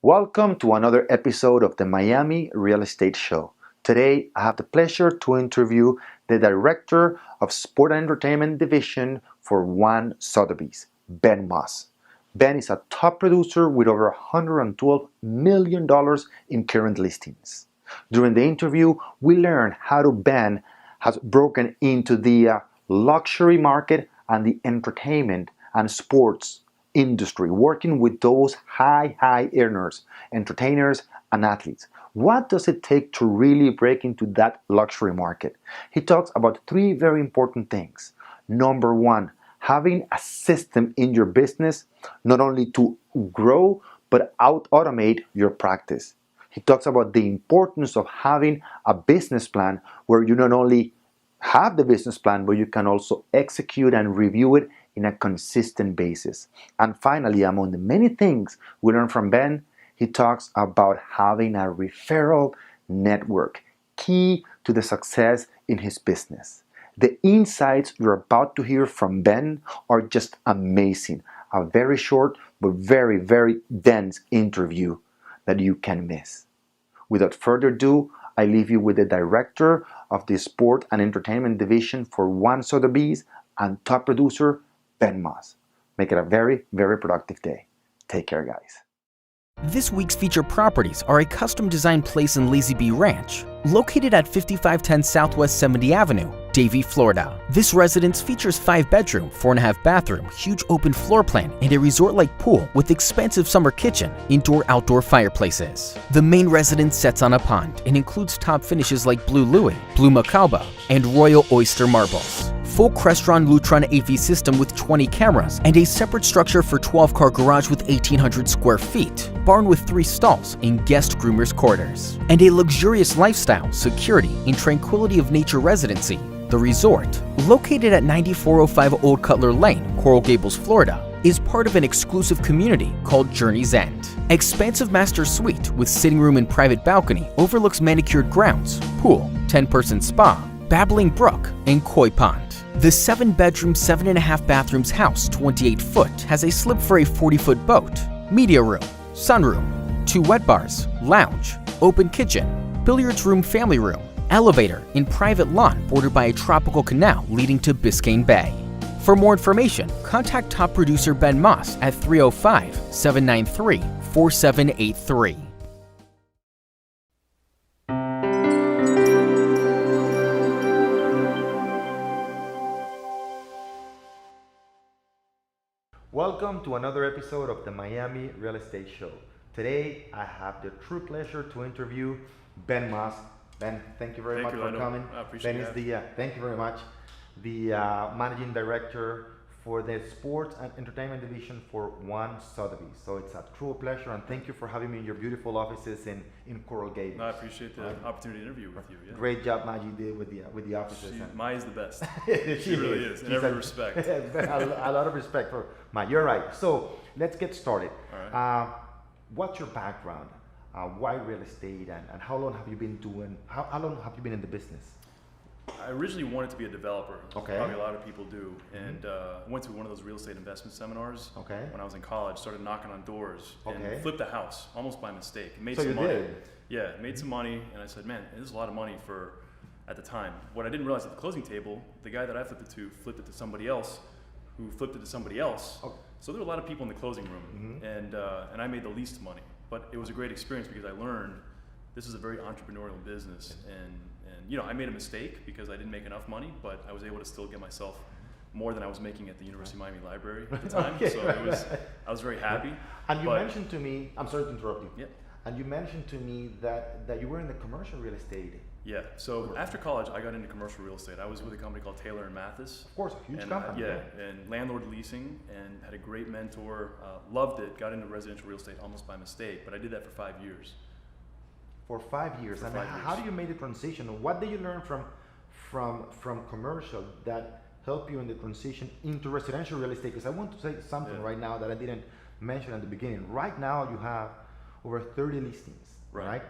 Welcome to another episode of the Miami Real Estate Show. Today, I have the pleasure to interview the Director of Sport and Entertainment Division for Sotheby's, Ben Moss. Ben is a top producer with over $112 million in current listings. During the interview, we learn how Ben has broken into the luxury market and the entertainment and sports industry, working with those high earners, entertainers, and athletes. What does it take to really break into that luxury market? He talks about three very important things. Number one, having a system in your business, not only to grow, but automate your practice. He talks about the importance of having a business plan where you not only have the business plan, but you can also execute and review it in a consistent basis. And finally, among the many things we learn from Ben, he talks about having a referral network, key to the success in his business. The insights you're about to hear from Ben are just amazing. A very short but very dense interview that you can miss. Without further ado, I leave you with the Director of the Sport and Entertainment Division for Sotheby's and top producer, Ben Moss. Make it a very productive day. Take care, guys. This week's featured properties are a custom-designed place in Lazy Bee Ranch, located at 5510 Southwest 70 Avenue, Davie, Florida. This residence features 5-bedroom, 4.5-bathroom, huge open floor plan, and a resort-like pool with expansive summer kitchen, indoor-outdoor fireplaces. The main residence sets on a pond and includes top finishes like Blue Louis, Blue Macauba, and Royal Oyster marbles. Full Crestron Lutron AV system with 20 cameras and a separate structure for 12-car garage with 1,800 square feet, barn with 3 stalls and guest groomers quarters, and a luxurious lifestyle, security, and tranquility of nature residency. The resort, located at 9405 Old Cutler Lane, Coral Gables, Florida, is part of an exclusive community called Journey's End. Expansive master suite with sitting room and private balcony overlooks manicured grounds, pool, 10-person spa, babbling brook, and koi pond. The 7-bedroom, 7.5 bathrooms house, 28 foot, has a slip for a 40-foot boat, media room, sunroom, 2 wet bars, lounge, open kitchen, billiards room, family room, elevator, and private lawn bordered by a tropical canal leading to Biscayne Bay. For more information, contact top producer Ben Moss at 305-793-4783. Welcome to another episode of the Miami Real Estate Show. Today, I have the true pleasure to interview Ben Moss. Ben, thank you very much for coming. I appreciate it. Thank you very much. The Managing Director for the Sports and Entertainment Division for Sotheby. So it's a true pleasure, and thank you for having me in your beautiful offices in Coral Gables. I appreciate the opportunity to interview with you. Yeah. Great job, Maggie, did with the offices. Maya's the best. She really is, in every respect. A lot of respect for Maya. You're right. So let's get started. All right. What's your background? Why real estate, and how long have you been doing? How long have you been in the business? I originally wanted to be a developer. Okay. Probably a lot of people do. And went to one of those real estate investment seminars. Okay. When I was in college, started knocking on doors Okay. and flipped a house almost by mistake. Made So some you money. did? Yeah, made some money, and I said, man, this is a lot of money for at the time. What I didn't realize at the closing table, the guy that I flipped it to flipped it to somebody else, who flipped it to somebody else. Okay. So there were a lot of people in the closing room, and I made the least money. But it was a great experience because I learned this is a very entrepreneurial business, and you know, I made a mistake because I didn't make enough money, but I was able to still get myself more than I was making at the University of Miami Library at the time. Okay, so I was very happy. And you mentioned to me, I'm sorry to interrupt you. Yeah. And you mentioned to me that you were in the commercial real estate. Yeah. So after college, I got into commercial real estate. I was with a company called Taylor and Mathis. Of course, a huge and, company. and landlord leasing, and had a great mentor. Loved it. Got into residential real estate almost by mistake, but I did that for 5 years. For 5 years. For and 5 years. How do you make the transition? What did you learn from commercial that helped you in the transition into residential real estate? Because I want to say something right now that I didn't mention at the beginning. Right now, you have over 30 listings, right?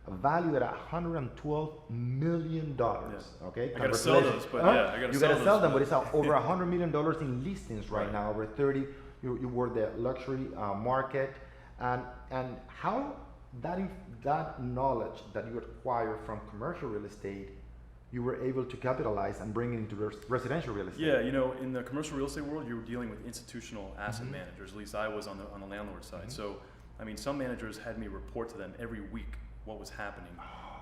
Valued at $112 million. Okay, I gotta sell those, but yeah, I gotta you sell gotta sell those, them, but it's over $100 million in listings right now. Over 30, you were the luxury market. And how that knowledge that you acquire from commercial real estate, you were able to capitalize and bring it into residential real estate. Yeah, in the commercial real estate world, you were dealing with institutional asset managers. At least I was on the landlord side. So, some managers had me report to them every week what was happening,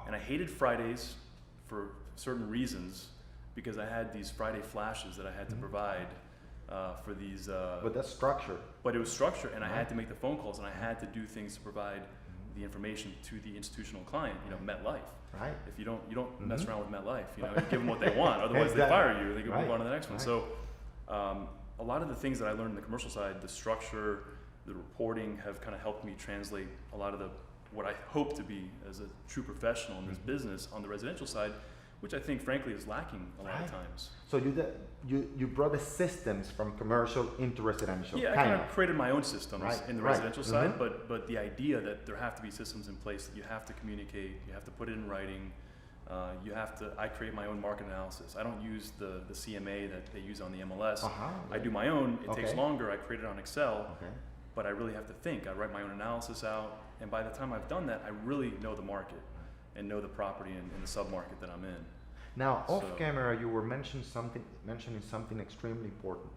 and I hated Fridays for certain reasons because I had these Friday flashes that I had to provide for these. But that's structure. But it was structure, and I had to make the phone calls, and I had to do things to provide the information to the institutional client. MetLife. Right. If you don't mess around with MetLife, you give them what they want. Otherwise, they fire you. They can move on to the next one. So, a lot of the things that I learned in the commercial side, the structure, the reporting, have kind of helped me translate a lot of what I hope to be as a true professional in this business on the residential side, which I think, frankly, is lacking a lot of times. So you brought the systems from commercial into residential. Yeah, I kind of created my own systems in the residential side, Mm-hmm. but the idea that there have to be systems in place, that you have to communicate, you have to put it in writing, I create my own market analysis. I don't use the CMA that they use on the MLS. I do my own. It takes longer. I create it on Excel, but I really have to think. I write my own analysis out, and by the time I've done that, I really know the market and know the property and the sub-market that I'm in. Now, off camera, you were mentioning something extremely important,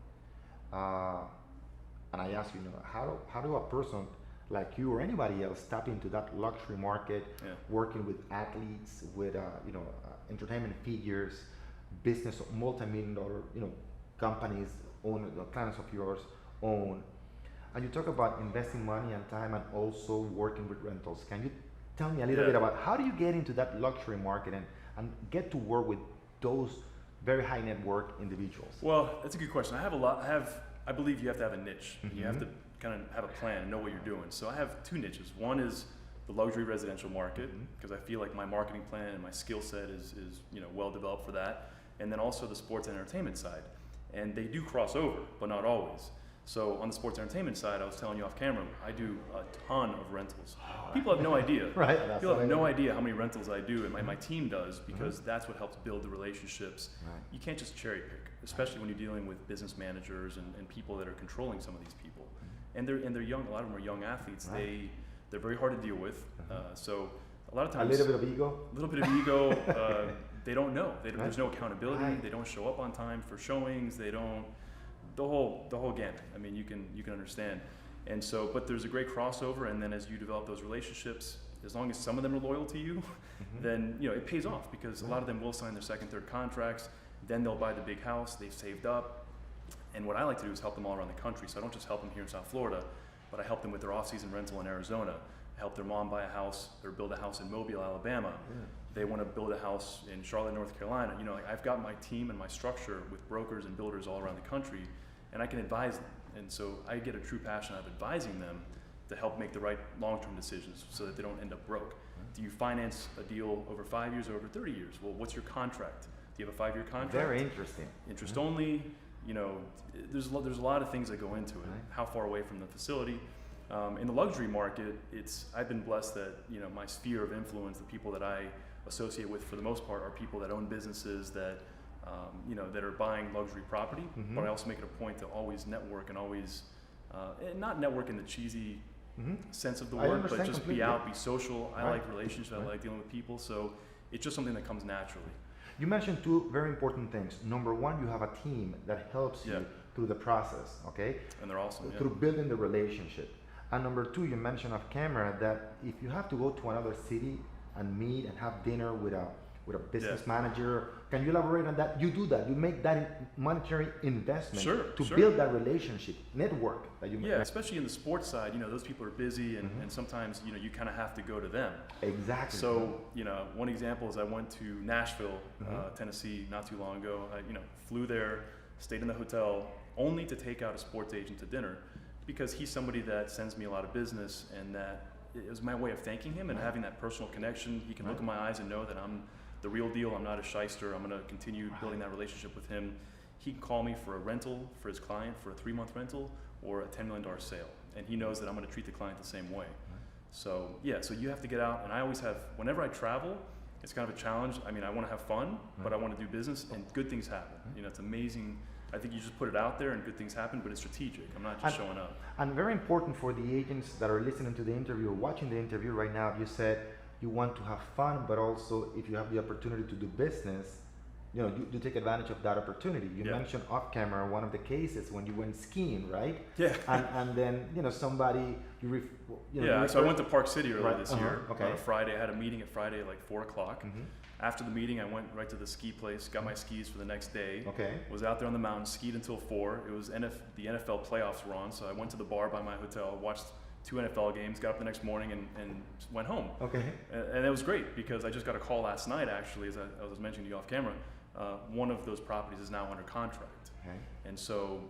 and I asked you, how do a person like you or anybody else tap into that luxury market, working with athletes, with entertainment figures, business, multi-million-dollar companies, clients of yours own, and you talk about investing money and time and also working with rentals. Can you tell me a little bit about how do you get into that luxury market and get to work with those very high net worth individuals? Well, that's a good question. I believe you have to have a niche. You have to kind of have a plan and know what you're doing. So I have two niches. One is the luxury residential market, because I feel like my marketing plan and my skill set is well developed for that. And then also the sports and entertainment side. And they do cross over, but not always. So on the sports entertainment side, I was telling you off camera, I do a ton of rentals. People have no idea. People have no idea how many rentals I do, and my team does, because that's what helps build the relationships. You can't just cherry pick, especially when you're dealing with business managers and people that are controlling some of these people. And they're young. A lot of them are young athletes. They're very hard to deal with. So a lot of times, a little bit of ego. A little bit of ego. They don't know. There's no accountability. They don't show up on time for showings. They don't. The whole gamut. I mean, you can understand. And so, but there's a great crossover, and then as you develop those relationships, as long as some of them are loyal to you, then it pays off, because a lot of them will sign their second, third contracts. Then they'll buy the big house they've saved up. And what I like to do is help them all around the country. So I don't just help them here in South Florida, but I help them with their off-season rental in Arizona. I help their mom buy a house or build a house in Mobile, Alabama. They want to build a house in Charlotte, North Carolina. I've got my team and my structure with brokers and builders all around the country, and I can advise them. And so I get a true passion out of advising them to help make the right long-term decisions so that they don't end up broke. Do you finance a deal over 5 years or over 30 years? Well, what's your contract? Do you have a 5-year contract? Very interesting. Interest only. There's a lot of things that go into it. How far away from the facility? In the luxury market, I've been blessed that my sphere of influence, the people that I associate with for the most part, are people that own businesses that that are buying luxury property. But I also make it a point to always network and always not network in the cheesy sense of the word, but just be out, be social. I like relationships. I like dealing with people. So it's just something that comes naturally. You mentioned two very important things. Number one, you have a team that helps you through the process, okay? And they're awesome. Through building the relationship. And number two, you mentioned off camera that if you have to go to another city and meet and have dinner with a business manager, can you elaborate on that? You do that. You make that monetary investment to build that relationship, network that you make. Yeah, especially in the sports side, those people are busy, and sometimes you kind of have to go to them. Exactly. So one example is I went to Nashville, Tennessee, not too long ago. I flew there, stayed in the hotel, only to take out a sports agent to dinner, because he's somebody that sends me a lot of business, and that it was my way of thanking him and having that personal connection. He can look in my eyes and know that I'm the real deal. I'm not a shyster. I'm going to continue building that relationship with him. He can call me for a rental for his client, for a 3-month rental or a $10 million sale. And he knows that I'm going to treat the client the same way. So so you have to get out. And I always have, whenever I travel, it's kind of a challenge. I mean, I want to have fun, but I want to do business, and good things happen. It's amazing I think you just put it out there and good things happen, but it's strategic. I'm not just showing up. And very important for the agents that are listening to the interview or watching the interview right now, you said you want to have fun, but also if you have the opportunity to do business, you take advantage of that opportunity. You mentioned off camera one of the cases when you went skiing, right? Yeah. And then somebody so I went to Park City earlier this year. Okay. On a Friday, I had a meeting at Friday at like 4:00. After the meeting, I went right to the ski place, got my skis for the next day. Okay. Was out there on the mountain, skied until 4. It was the NFL playoffs were on, so I went to the bar by my hotel, watched 2 NFL games, got up the next morning and went home. Okay. And it was great because I just got a call last night, actually, as I was mentioning to you off camera. One of those properties is now under contract. Okay. And so,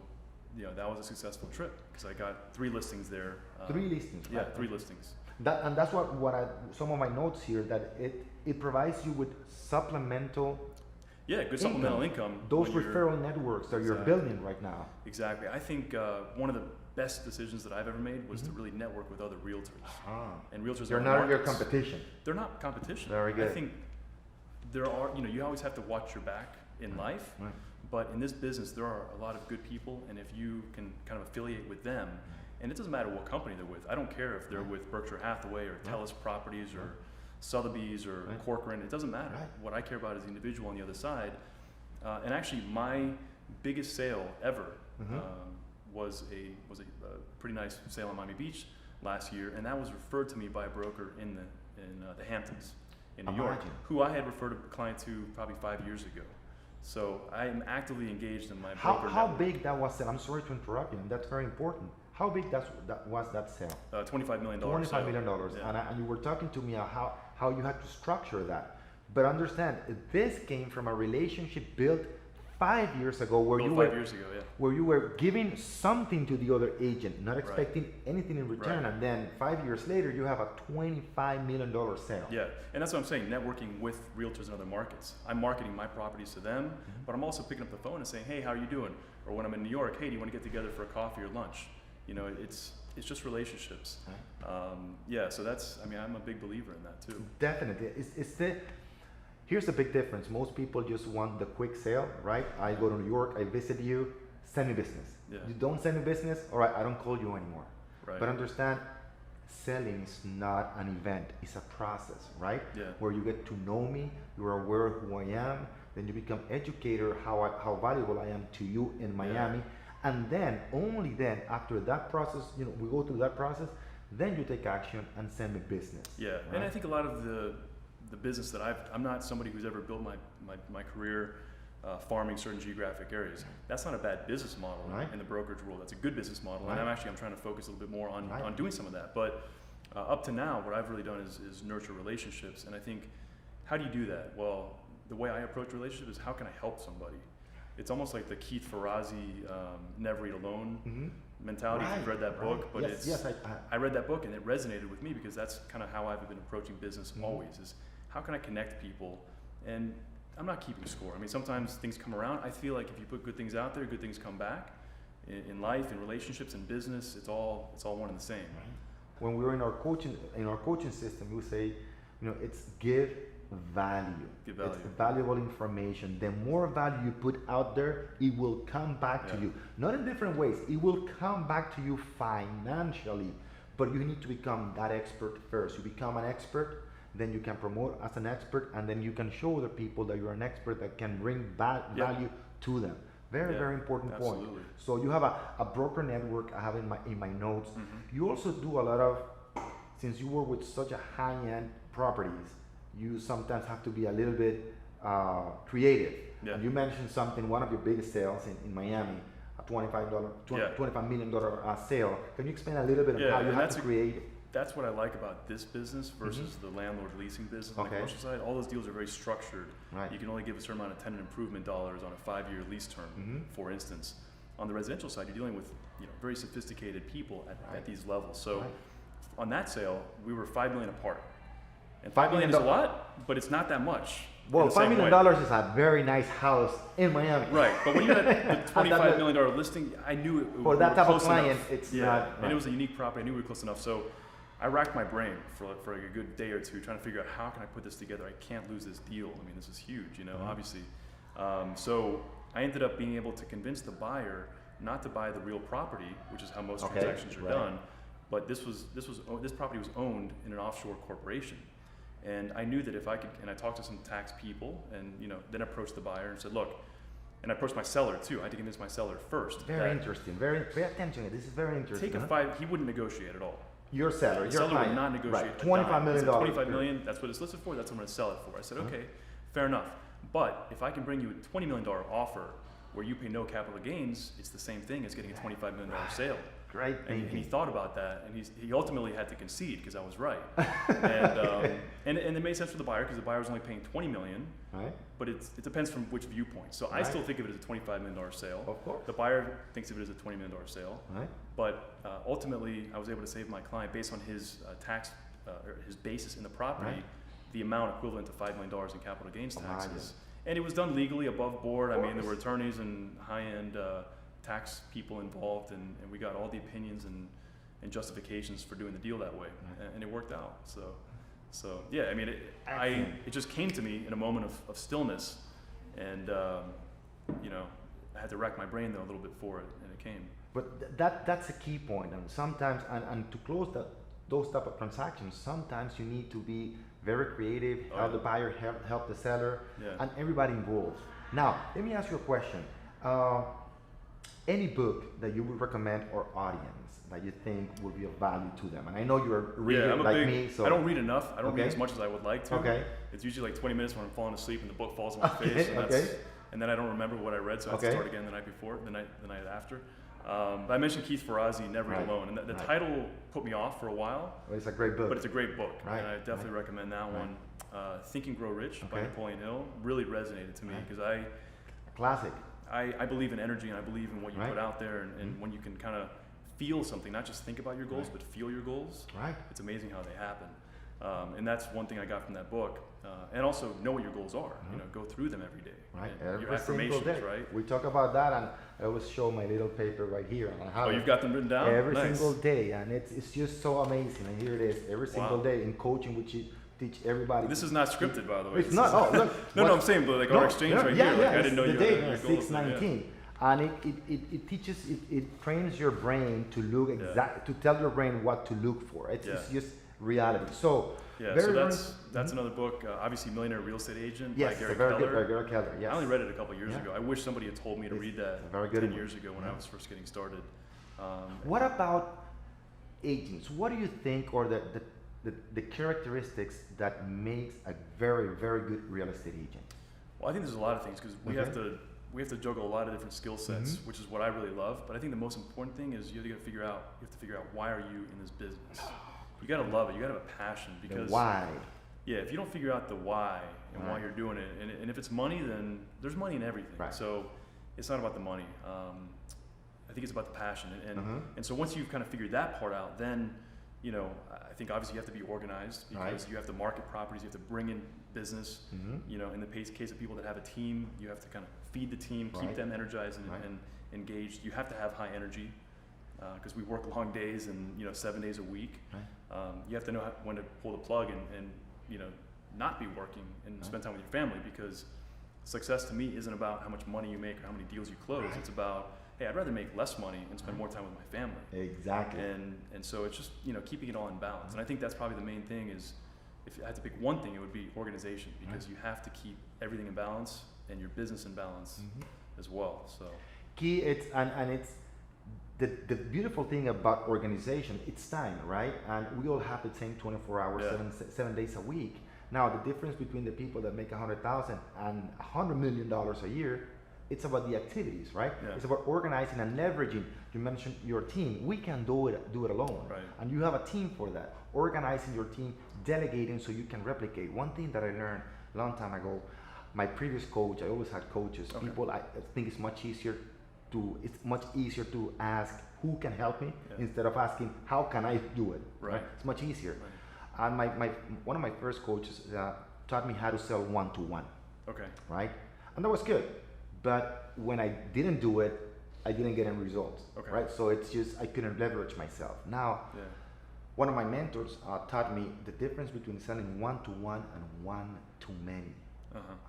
that was a successful trip because I got 3 listings there. 3 listings. Yeah, right? 3 listings. That's some of my notes here, that it provides you with supplemental. Yeah, good supplemental income. Those referral networks that you're building right now. Exactly. I think one of the best decisions that I've ever made was to really network with other realtors. And realtors They're not your competition. They're not competition. Very good. I think there are, you always have to watch your back in life. Right. But in this business, there are a lot of good people, and if you can kind of affiliate with them, and it doesn't matter what company they're with. I don't care if they're with Berkshire Hathaway or Telus Properties or Sotheby's or Corcoran. It doesn't matter. What I care about is the individual on the other side. And actually, my biggest sale ever was a pretty nice sale on Miami Beach last year, and that was referred to me by a broker in the Hamptons in New York, who I had referred a client to probably 5 years ago. So I am actively engaged in my broker How network. big that was? I'm sorry to interrupt you, and that's very important. How big was that sale? $25 million. $25 million. Yeah. And you were talking to me how you had to structure that. But understand, this came from a relationship built 5 years ago where where you were giving something to the other agent, not expecting anything in return. And then 5 years later, you have a $25 million sale. Yeah, and that's what I'm saying, networking with realtors in other markets. I'm marketing my properties to them, but I'm also picking up the phone and saying, hey, how are you doing? Or when I'm in New York, hey, do you want to get together for a coffee or lunch? It's just relationships. So I'm a big believer in that too. Definitely. Here's the big difference. Most people just want the quick sale, right? I go to New York, I visit you, send me business. Yeah. You don't send me business, all right, I don't call you anymore. Right. But understand, selling is not an event, it's a process, right? Yeah. Where you get to know me, you're aware of who I am, then you become educator, how valuable I am to you in Miami. Yeah. And then, only then, after that process, we go through that process, then you take action and send me business. Yeah, right? And I think a lot of the business that I'm not somebody who's ever built my career farming certain geographic areas. That's not a bad business model in the brokerage world. That's a good business model. And I'm trying to focus a little bit more on doing some of that. But up to now, what I've really done is nurture relationships. And I think, how do you do that? Well, the way I approach relationships is, how can I help somebody? It's almost like the Keith Ferrazzi Never Eat Alone mentality. If you've read that book, but I read that book and it resonated with me because that's kind of how I've been approaching business always, is how can I connect people? And I'm not keeping score. I mean, sometimes things come around. I feel like if you put good things out there, good things come back. In life, in relationships, in business, it's all one and the same. When we were in our coaching system, we say, it's give value. It's valuable information. The more value you put out there, it will come back to you. Not in different ways. It will come back to you financially. But you need to become that expert first. You become an expert, then you can promote as an expert, and then you can show other people that you're an expert that can bring value to them. Very important point. So you have a broker network. I have in my notes. You also do a lot of, since you work with such a high-end properties, you sometimes have to be a little bit creative. And you mentioned something, one of your biggest sales in Miami, a $25 million sale. Can you explain a little bit of how you have to create? That's what I like about this business versus the landlord leasing business on the commercial side. All those deals are very structured. You can only give a certain amount of tenant improvement dollars on a 5-year lease term, for instance. On the residential side, you're dealing with very sophisticated people at these levels. So on that sale, we were $5 million apart. And $5 million is a lot, but it's not that much. Well, $5 million is a very nice house in Miami. Right, but when you had the $25 million listing, I knew it for that type of client, enough. It's not. And it was a unique property. I knew we were close enough. So I racked my brain for like a good day or two trying to figure out how can I put this together. I can't lose this deal. I mean, this is huge, obviously. So I ended up being able to convince the buyer not to buy the real property, which is how most transactions are done, but this property was owned in an offshore corporation. And I knew that if I could, and I talked to some tax people, and then approached the buyer and said, look, and I approached my seller too. I had to convince my seller first. Very interesting. Pay attention. This is very interesting. He wouldn't negotiate at all. Your seller, your seller would not negotiate. Right. $25 million. $25 million. That's what it's listed for. That's what I'm going to sell it for. I said, okay, fair enough. But if I can bring you a $20 million offer where you pay no capital gains, it's the same thing as getting a $25 million sale. Great. And he thought about that, and he ultimately had to concede because I was right. and it made sense for the buyer because the buyer was only paying $20 million. Right. But it depends from which viewpoint. So I still think of it as a $25 million sale. Of course. The buyer thinks of it as a $20 million sale. Right. But ultimately, I was able to save my client based on his tax, or his basis in the property, the amount equivalent to $5 million in capital gains taxes. And it was done legally above board. I mean, there were attorneys and high-end tax people involved, and we got all the opinions and justifications for doing the deal that way, and it worked out. So yeah, I mean, it just came to me in a moment of stillness, and I had to rack my brain though a little bit for it, and it came. But that's a key point, and sometimes and to close those type of transactions, sometimes you need to be very creative, help the buyer, help the seller, and everybody involved. Now, let me ask you a question. Any book that you would recommend our audience that you think would be of value to them? And I know you're a reader me, so I don't read enough. I don't read as much as I would like to. Okay. It's usually like 20 minutes when I'm falling asleep and the book falls on my face, and then I don't remember what I read, so I have to start again the night before, the night after. But I mentioned Keith Ferrazzi, Never Eat Alone, and the title put me off for a while. Well, it's a great book. But it's a great book, and I definitely recommend that one. Think and Grow Rich by Napoleon Hill really resonated to me because classic. I believe in energy, and I believe in what you put out there, and when you can kind of feel something, not just think about your goals, but feel your goals. Right. It's amazing how they happen. And that's one thing I got from that book. And also know what your goals are. Go through them every day. Right. Your affirmations, right? We talk about that, and I always show my little paper right here. You've got them written down? Every single day, and it's just so amazing. And here it is, every single day in coaching, which you teach everybody. This is not scripted, by the way. It's not. Oh, look. No, I'm saying, but like our exchange right here, like I didn't know you were your goals. 619. And it teaches, it trains your brain to look to tell your brain what to look for. It's just reality. So that's another book. Obviously, Millionaire Real Estate Agent by Gary Keller. Yes. I only read it a couple years ago. I wish somebody had told me to read that 10 years ago when I was first getting started. What about agents? What do you think are the characteristics that makes a very, very good real estate agent? Well, I think there's a lot of things because we have to juggle a lot of different skill sets, which is what I really love. But I think the most important thing is you have to figure out why are you in this business. You got to love it. You got to have a passion because the why. Yeah, if you don't figure out the why and why you're doing it, and if it's money, then there's money in everything. Right. So it's not about the money. I think it's about the passion. And so once you've kind of figured that part out, then I think obviously you have to be organized because you have to market properties, you have to bring in business. In the case of people that have a team, you have to kind of feed the team, keep them energized and engaged. You have to have high energy because we work long days and 7 days a week. You have to know when to pull the plug and not be working and spend time with your family, because success to me isn't about how much money you make or how many deals you close. It's about, hey, I'd rather make less money and spend more time with my family. Exactly. And so it's just keeping it all in balance. And I think that's probably the main thing is, if I had to pick one thing, it would be organization, because you have to keep everything in balance and your business in balance as well. So key, it's the beautiful thing about organization, it's time, right? And we all have the same 24 hours, 7 days a week. Now, the difference between the people that make $100,000 and $100 million a year, it's about the activities, right? Yeah. It's about organizing and leveraging. You mentioned your team. We can do it alone. Right. And you have a team for that. Organizing your team, delegating so you can replicate. One thing that I learned a long time ago, my previous coach, I always had coaches. People, I think it's much easier to ask who can help me instead of asking how can I do it. Right. It's much easier. Right. And one of my first coaches taught me how to sell one-to-one. Okay. Right? And that was good. But when I didn't do it, I didn't get any results. Okay. Right? So it's just I couldn't leverage myself. Now, one of my mentors taught me the difference between selling one-to-one and one-to-many.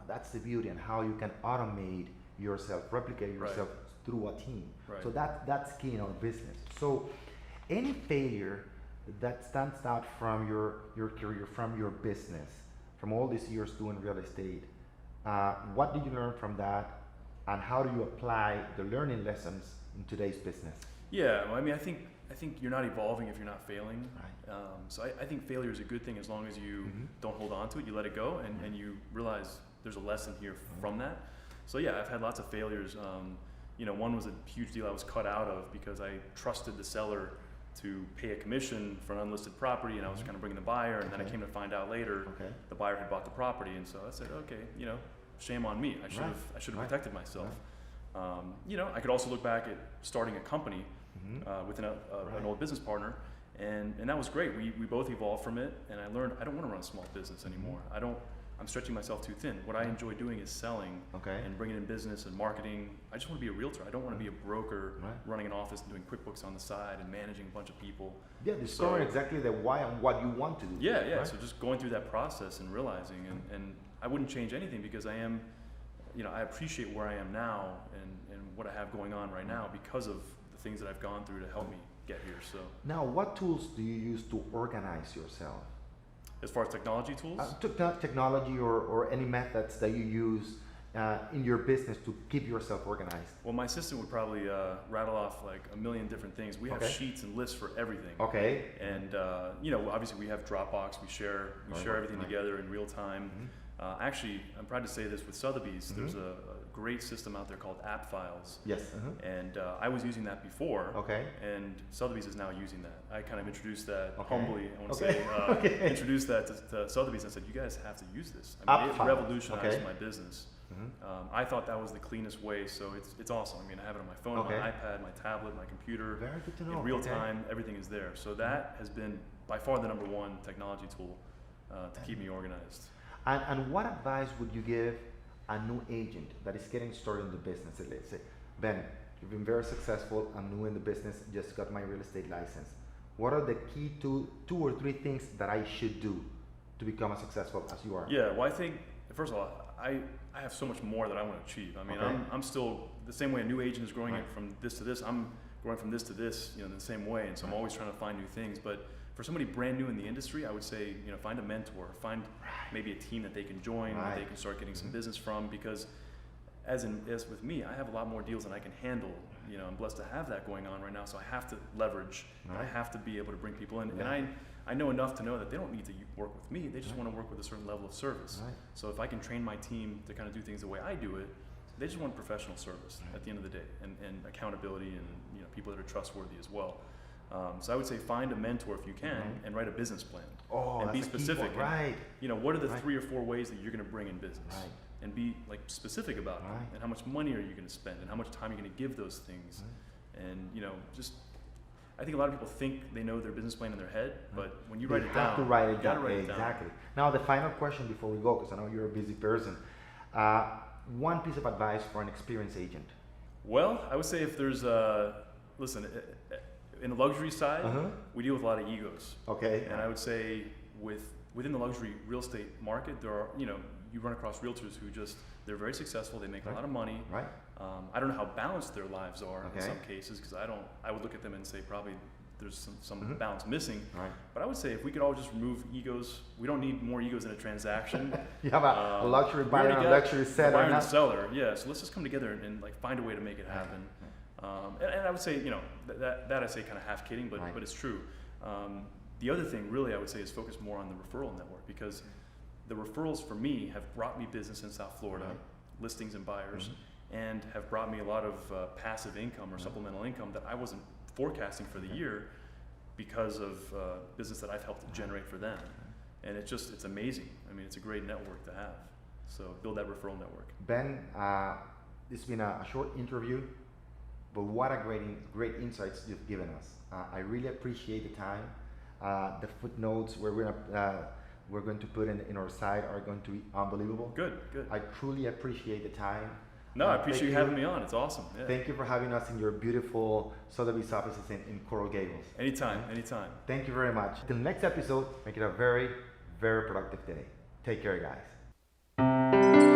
That's the beauty and how you can automate yourself, replicate yourself through a team. Right. So that's key in our business. So any failure that stands out from your career, from your business, from all these years doing real estate, what did you learn from that, and how do you apply the learning lessons in today's business? Yeah, well, I mean, I think you're not evolving if you're not failing. Right. So I think failure is a good thing as long as you don't hold on to it, you let it go, and you realize there's a lesson here from that. So yeah, I've had lots of failures. One was a huge deal I was cut out of because I trusted the seller to pay a commission for an unlisted property, and I was kind of bringing the buyer, and then I came to find out later the buyer had bought the property, and so I said, okay, shame on me. I should have protected myself. I could also look back at starting a company with an old business partner, and that was great. We both evolved from it, and I learned I don't want to run a small business anymore. I'm stretching myself too thin. What I enjoy doing is selling and bringing in business and marketing. I just want to be a realtor. I don't want to be a broker running an office and doing QuickBooks on the side and managing a bunch of people. Yeah, discovering exactly the why and what you want to do. Yeah. Right? So just going through that process and realizing, and I wouldn't change anything because I am, I appreciate where I am now and what I have going on right now because of the things that I've gone through to help me get here. So now, what tools do you use to organize yourself? As far as technology tools? Technology or any methods that you use in your business to keep yourself organized. Well, my assistant would probably rattle off like a million different things. We have sheets and lists for everything. Okay. And obviously we have Dropbox. We share everything together in real time. Actually, I'm proud to say this with Sotheby's. There's a great system out there called App Files. Yes. And I was using that before. Okay. And Sotheby's is now using that. I kind of introduced that humbly. I want to say introduced that to Sotheby's and said, you guys have to use this. I mean, it revolutionized my business. I thought that was the cleanest way, so it's awesome. I mean, I have it on my phone, my iPad, my tablet, my computer. Very good to know. In real time, everything is there. So that has been by far the number one technology tool to keep me organized. And what advice would you give a new agent that is getting started in the business? Let's say, Ben, you've been very successful. I'm new in the business, just got my real estate license. What are the key two or three things that I should do to become as successful as you are? Yeah, well, I think, first of all, I have so much more that I want to achieve. I mean, I'm still the same way a new agent is growing from this to this. I'm growing from this to this, in the same way. And so I'm always trying to find new things. But for somebody brand new in the industry, I would say, find a mentor, find maybe a team that they can join, that they can start getting some business from. Because as with me, I have a lot more deals than I can handle. I'm blessed to have that going on right now. So I have to leverage. I have to be able to bring people in. And I know enough to know that they don't need to work with me. They just want to work with a certain level of service. So if I can train my team to kind of do things the way I do it, they just want professional service at the end of the day, and accountability, and people that are trustworthy as well. So I would say find a mentor if you can, and write a business plan. And be specific. What are the 3 or 4 ways that you're going to bring in business? And be specific about them. And how much money are you going to spend? And how much time are you going to give those things? And I think a lot of people think they know their business plan in their head, but when you write it down, you have to write it down. Write it Exactly. down. Now the final question before we go, because I know you're a busy person. One piece of advice for an experienced agent. Well, I would say if there's listen, in the luxury side, we deal with a lot of egos. Okay. And I would say within the luxury real estate market, there are, you run across realtors who they're very successful, they make a lot of money. I don't know how balanced their lives are in some cases, because I would look at them and say probably there's some balance missing. But I would say if we could all just remove egos, we don't need more egos in a transaction. You have a luxury buyer and a luxury seller. Buyer and a seller, yeah. So let's just come together and find a way to make it happen. And I would say, that I say kind of half kidding, but it's true. The other thing really I would say is focus more on the referral network, because the referrals for me have brought me business in South Florida, listings and buyers, and have brought me a lot of passive income or supplemental income that I wasn't forecasting for the year because of business that I've helped generate for them. And it's amazing. I mean, it's a great network to have. So build that referral network. Ben, it's been a short interview, but what a great insights you've given us. I really appreciate the time. The footnotes we're going to put in our site are going to be unbelievable. Good. I truly appreciate the time. No, I appreciate you having me on. It's awesome. Yeah. Thank you for having us in your beautiful Sotheby's offices in Coral Gables. Anytime. Thank you very much. Till the next episode, make it a very, very productive day. Take care, guys.